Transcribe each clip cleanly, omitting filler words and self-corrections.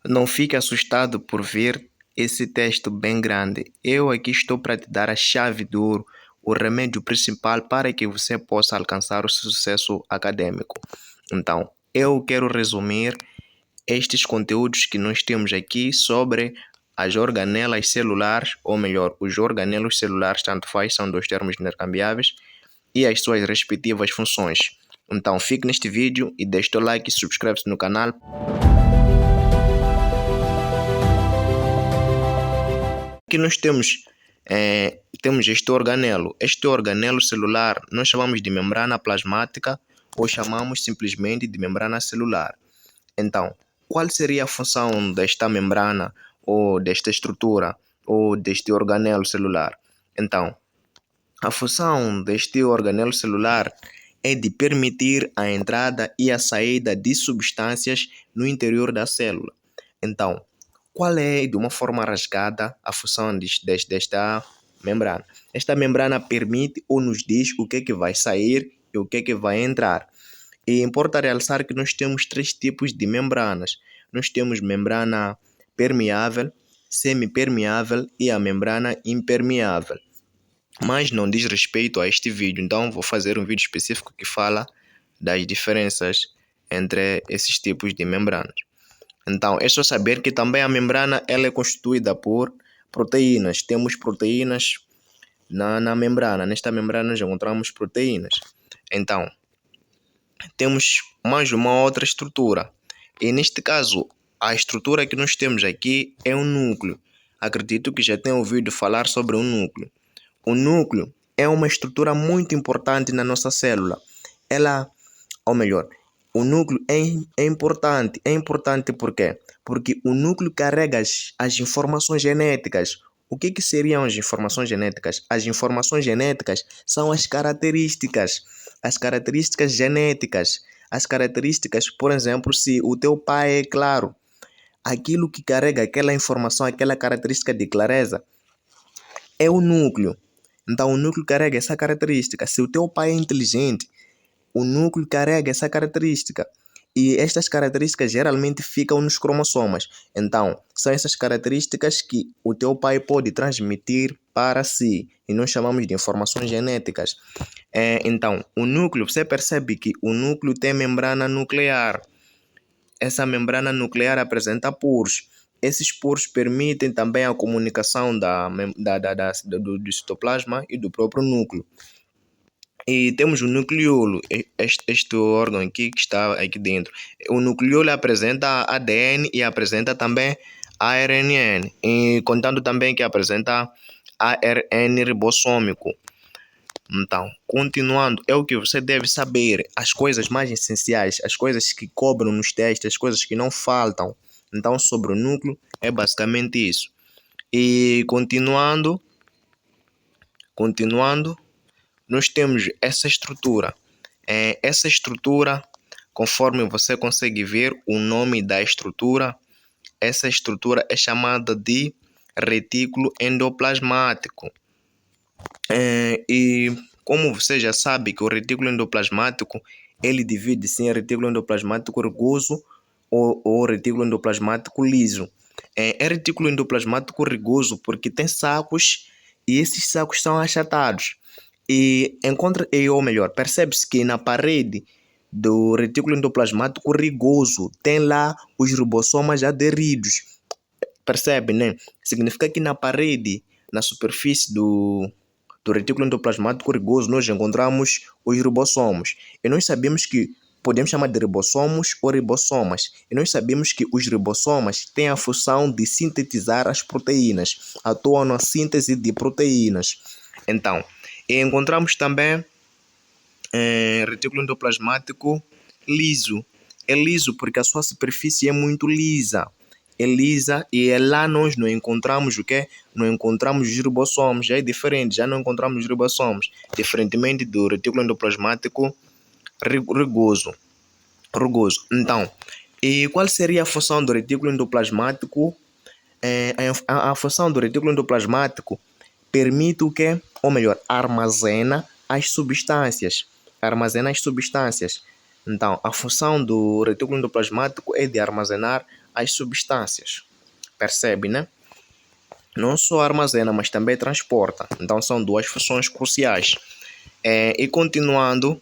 Não fique assustado por ver esse texto bem grande. Eu aqui estou para te dar a chave de ouro, o remédio principal para que você possa alcançar o sucesso acadêmico. Então, eu quero resumir estes conteúdos que nós temos aqui sobre as organelas celulares, ou melhor, os organelos celulares, tanto faz, são dois termos intercambiáveis, e as suas respectivas funções. Então, fique neste vídeo e deixe o like e subscreve-se no canal. Aqui nós temos este organelo. Este organelo celular nós chamamos de membrana plasmática ou chamamos simplesmente de membrana celular. Então, qual seria a função desta membrana ou desta estrutura ou deste organelo celular? Então, a função deste organelo celular é de permitir a entrada e a saída de substâncias no interior da célula. Então, qual é, de uma forma rasgada, a função desta membrana? Esta membrana permite ou nos diz o que é que vai sair e o que é que vai entrar. E importa realçar que nós temos três tipos de membranas. Nós temos membrana permeável, semipermeável e a membrana impermeável. Mas não diz respeito a este vídeo, então vou fazer um vídeo específico que fala das diferenças entre esses tipos de membranas. Então, é só saber que também a membrana ela é constituída por proteínas. Temos proteínas na membrana. Nesta membrana nós encontramos proteínas. Então, temos mais uma outra estrutura. E neste caso, a estrutura que nós temos aqui é um núcleo. Acredito que já tenham ouvido falar sobre um núcleo. O núcleo é uma estrutura muito importante na nossa célula. O núcleo é importante. É importante por quê? Porque o núcleo carrega as informações genéticas. O que seriam as informações genéticas? As informações genéticas são as características genéticas. As características, por exemplo, se o teu pai é claro, aquilo que carrega aquela informação, aquela característica de clareza, é o núcleo. Então, o núcleo carrega essa característica. Se o teu pai é inteligente, o núcleo carrega essa característica. E estas características geralmente ficam nos cromossomas. Então, são essas características que o teu pai pode transmitir para si. E nós chamamos de informações genéticas. Então, o núcleo, você percebe que o núcleo tem membrana nuclear. Essa membrana nuclear apresenta poros. Esses poros permitem também a comunicação do citoplasma e do próprio núcleo. E temos o nucleolo, este órgão aqui que está aqui dentro. O nucleolo apresenta ADN e apresenta também ARNN, e contando também que apresenta ARN ribossômico. Então, continuando, é o que você deve saber, as coisas mais essenciais, as coisas que cobram nos testes, as coisas que não faltam. Então, sobre o núcleo, é basicamente isso. E continuando, nós temos essa estrutura. Essa estrutura, conforme você consegue ver o nome da estrutura, essa estrutura é chamada de retículo endoplasmático. E como você já sabe que o retículo endoplasmático, ele divide-se em retículo endoplasmático rugoso ou retículo endoplasmático liso. É retículo endoplasmático rugoso porque tem sacos e esses sacos são achatados. Percebe-se que na parede do retículo endoplasmático rugoso tem lá os ribossomas aderidos. Percebe, né? Significa que na parede, na superfície do retículo endoplasmático rugoso, nós encontramos os ribossomos. E nós sabemos que podemos chamar de ribossomos ou ribossomas. E nós sabemos que os ribossomas têm a função de sintetizar as proteínas, atuam na síntese de proteínas. Então, encontramos também retículo endoplasmático liso. É liso porque a sua superfície é muito lisa. É lisa e lá nós não encontramos o quê? Não encontramos os ribossomos. Já é diferente, já não encontramos os ribossomos. Diferentemente do retículo endoplasmático rugoso. Então, e qual seria a função do retículo endoplasmático? A função do retículo endoplasmático permite o quê? Ou melhor, armazena as substâncias. Então, a função do retículo endoplasmático é de armazenar as substâncias. Percebe, né? Não só armazena, mas também transporta. Então são duas funções cruciais. E continuando,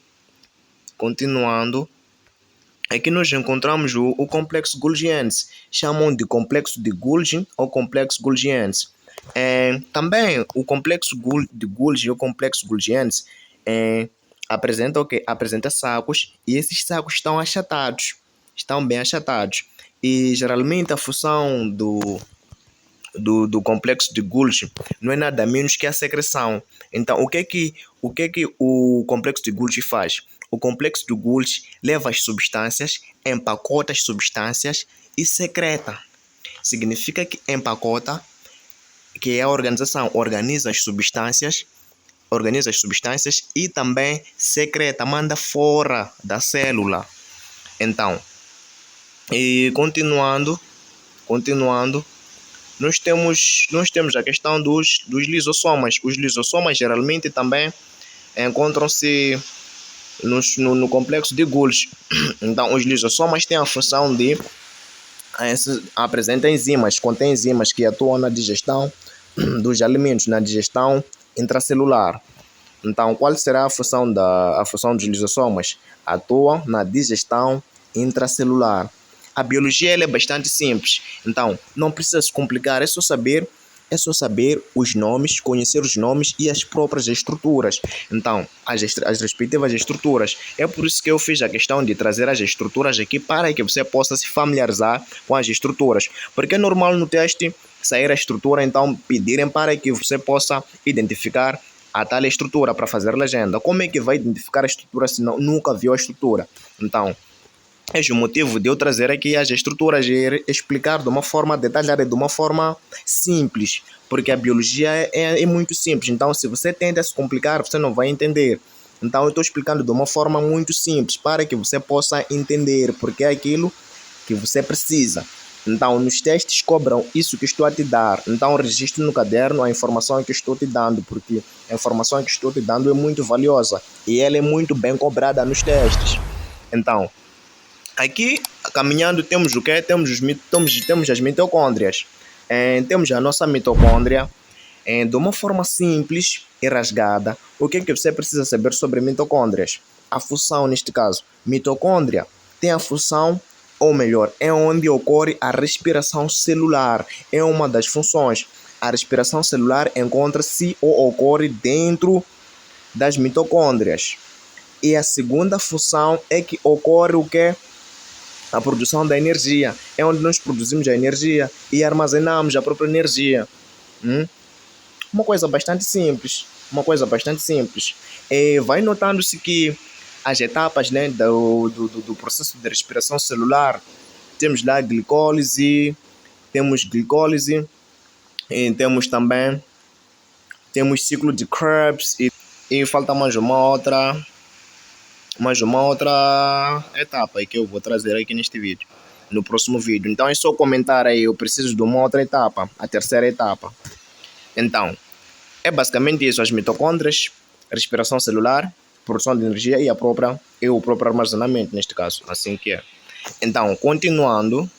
aqui nós encontramos o complexo Golgiense. Chamam de complexo de Golgi ou complexo Golgiense. Também o complexo de Golgi ou complexo Golgiense apresenta o quê? Apresenta sacos, e esses sacos estão achatados, estão bem achatados. E geralmente a função do complexo de Golgi não é nada menos que a secreção. Então, o que é que o complexo de Golgi faz? O complexo de Golgi leva as substâncias, empacota as substâncias e secreta. Significa que empacota, que é a organização, organiza as substâncias e também secreta, manda fora da célula. Então, e continuando, nós temos a questão dos lisossomas. Os lisossomas geralmente também encontram-se no complexo de Golgi. Então, os lisossomas têm a função de apresentar enzimas, contém enzimas que atuam na digestão dos alimentos, na digestão intracelular. Então, qual será a função dos lisossomas? Atuam na digestão intracelular. A biologia ela é bastante simples, então não precisa se complicar, é só saber os nomes, conhecer os nomes e as próprias estruturas. Então, as respectivas estruturas. É por isso que eu fiz a questão de trazer as estruturas aqui para que você possa se familiarizar com as estruturas. Porque é normal no teste sair a estrutura, então pedirem para que você possa identificar a tal estrutura para fazer legenda. Como é que vai identificar a estrutura se nunca viu a estrutura? Então, esse é o motivo de eu trazer aqui as estruturas e explicar de uma forma detalhada, de uma forma simples, porque a biologia é muito simples. Então, se você tenta se complicar, você não vai entender. Então, eu estou explicando de uma forma muito simples para que você possa entender, porque é aquilo que você precisa. Então, nos testes cobram isso que estou a te dar. Então, registre no caderno a informação que estou te dando, porque a informação que estou te dando é muito valiosa e ela é muito bem cobrada nos testes. Então, aqui, caminhando, temos o quê? Temos as mitocôndrias. Temos a nossa mitocôndria. De uma forma simples e rasgada, o que é que você precisa saber sobre mitocôndrias? A função, neste caso. Mitocôndria tem a função, ou melhor, é onde ocorre a respiração celular. É uma das funções. A respiração celular encontra-se ou ocorre dentro das mitocôndrias. E a segunda função é que ocorre o quê? A produção da energia. É onde nós produzimos a energia e armazenamos a própria energia. Uma coisa bastante simples. Vai notando-se que as etapas, né, do processo de respiração celular, temos lá glicólise, e temos ciclo de Krebs e falta mais uma outra etapa aí que eu vou trazer aqui neste vídeo, no próximo vídeo. Então é só comentar aí, eu preciso de uma outra etapa, a terceira etapa. Então, é basicamente isso, as mitocôndrias, respiração celular, produção de energia e o próprio armazenamento, neste caso, assim que é. Então, continuando,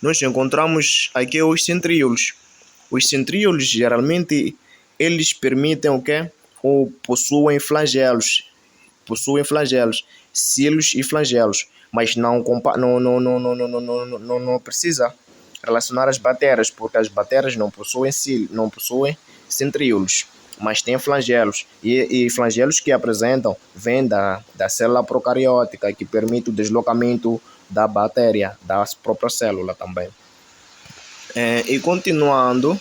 nós encontramos aqui os centríolos. Os centríolos, geralmente, eles permitem o quê? Ou possuem flagelos, cilos e flagelos, mas não precisa relacionar as bactérias, porque as bactérias não possuem centríolos, mas têm flagelos, e flagelos que apresentam vêm da célula procariótica, que permite o deslocamento da bactéria, da própria célula também. E continuando,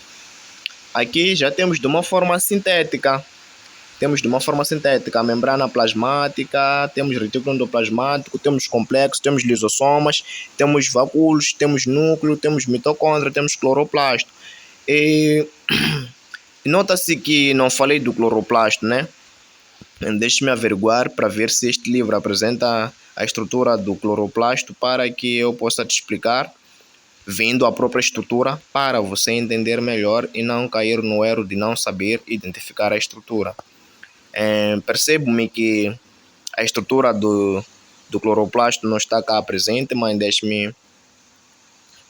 aqui já temos de uma forma sintética. A membrana plasmática, temos retículo endoplasmático, temos complexo, temos lisossomas, temos vacúolos, temos núcleo, temos mitocôndria, temos cloroplasto. E nota-se que não falei do cloroplasto, né? Deixe-me averiguar para ver se este livro apresenta a estrutura do cloroplasto para que eu possa te explicar, vendo a própria estrutura, para você entender melhor e não cair no erro de não saber identificar a estrutura. Percebo-me que a estrutura do do cloroplasto não está cá presente, mas deixe-me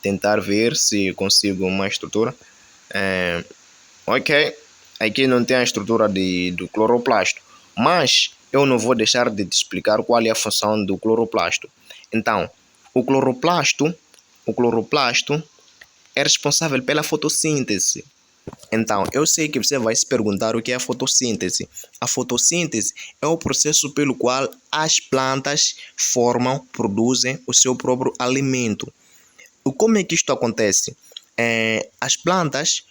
tentar ver se consigo uma estrutura. Ok, aqui não tem a estrutura do cloroplasto, mas eu não vou deixar de te explicar qual é a função do cloroplasto. Então, o cloroplasto é responsável pela fotossíntese. Então, eu sei que você vai se perguntar o que é a fotossíntese. A fotossíntese é o processo pelo qual as plantas produzem o seu próprio alimento. Como é que isto acontece? As plantas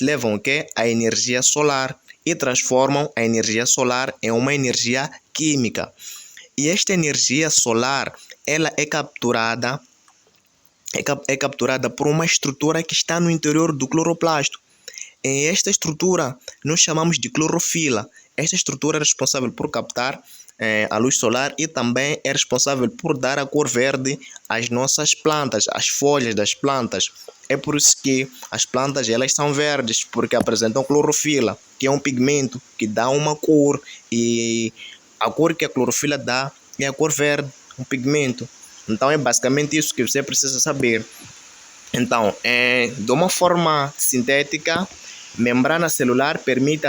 levam o quê? A energia solar e transformam a energia solar em uma energia química. E esta energia solar, ela é capturada por uma estrutura que está no interior do cloroplasto. Em esta estrutura, nós chamamos de clorofila. Esta estrutura é responsável por captar a luz solar e também é responsável por dar a cor verde às nossas plantas, às folhas das plantas. É por isso que as plantas elas são verdes, porque apresentam clorofila, que é um pigmento que dá uma cor, e a cor que a clorofila dá é a cor verde, um pigmento. Então é basicamente isso que você precisa saber. Então, de uma forma sintética, membrana celular permite,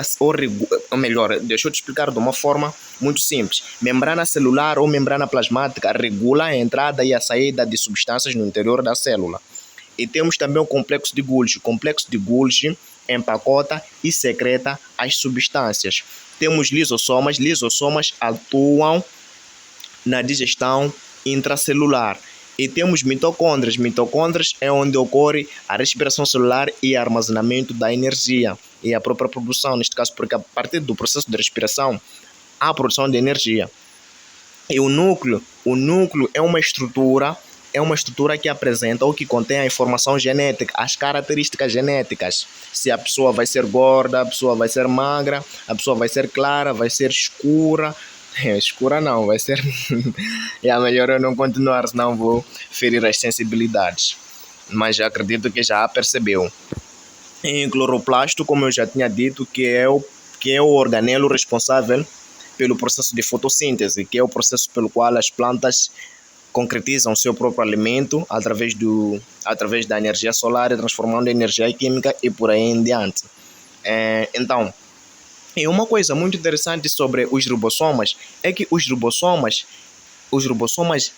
ou melhor, deixa eu te explicar de uma forma muito simples. Membrana celular ou membrana plasmática regula a entrada e a saída de substâncias no interior da célula. E temos também o complexo de Golgi. O complexo de Golgi empacota e secreta as substâncias. Temos lisossomas. Lisossomas atuam na digestão intracelular. E temos mitocôndrias. Mitocôndrias é onde ocorre a respiração celular e armazenamento da energia e a própria produção, neste caso, porque a partir do processo de respiração há a produção de energia. E o núcleo é uma estrutura que apresenta ou que contém a informação genética, as características genéticas. Se a pessoa vai ser gorda, a pessoa vai ser magra, a pessoa vai ser clara, vai ser escura. Escura não, vai ser... É melhor eu não continuar, senão vou ferir as sensibilidades. Mas acredito que já percebeu. Em cloroplasto, como eu já tinha dito, que é o organelo responsável pelo processo de fotossíntese, que é o processo pelo qual as plantas concretizam seu próprio alimento através da energia solar, transformando em energia química e por aí em diante. Então, e uma coisa muito interessante sobre os ribossomas é que os ribossomas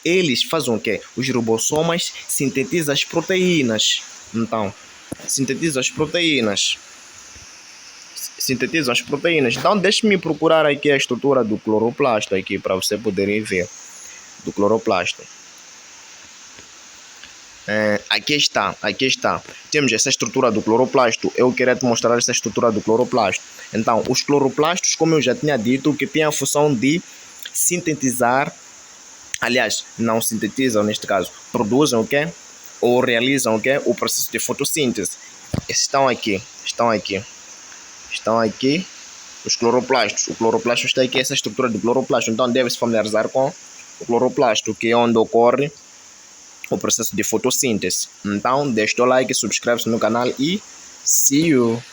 eles fazem o quê? Os ribossomas sintetizam as proteínas. Então, sintetizam as proteínas. Então, deixe-me procurar aqui a estrutura do cloroplasto aqui para você poderem ver. Do cloroplasto. Aqui está. Temos essa estrutura do cloroplasto. Eu queria te mostrar essa estrutura do cloroplasto. Então, os cloroplastos, como eu já tinha dito, que tem a função de sintetizar, aliás, não sintetizam neste caso, produzem o quê? Ou realizam o quê? O processo de fotossíntese. Estão aqui os cloroplastos. O cloroplasto está aqui, essa estrutura do cloroplasto. Então, deve se familiarizar com o cloroplasto, que é onde ocorre o processo de fotossíntese. Então, deixa o like, subscreve-se no canal e see you!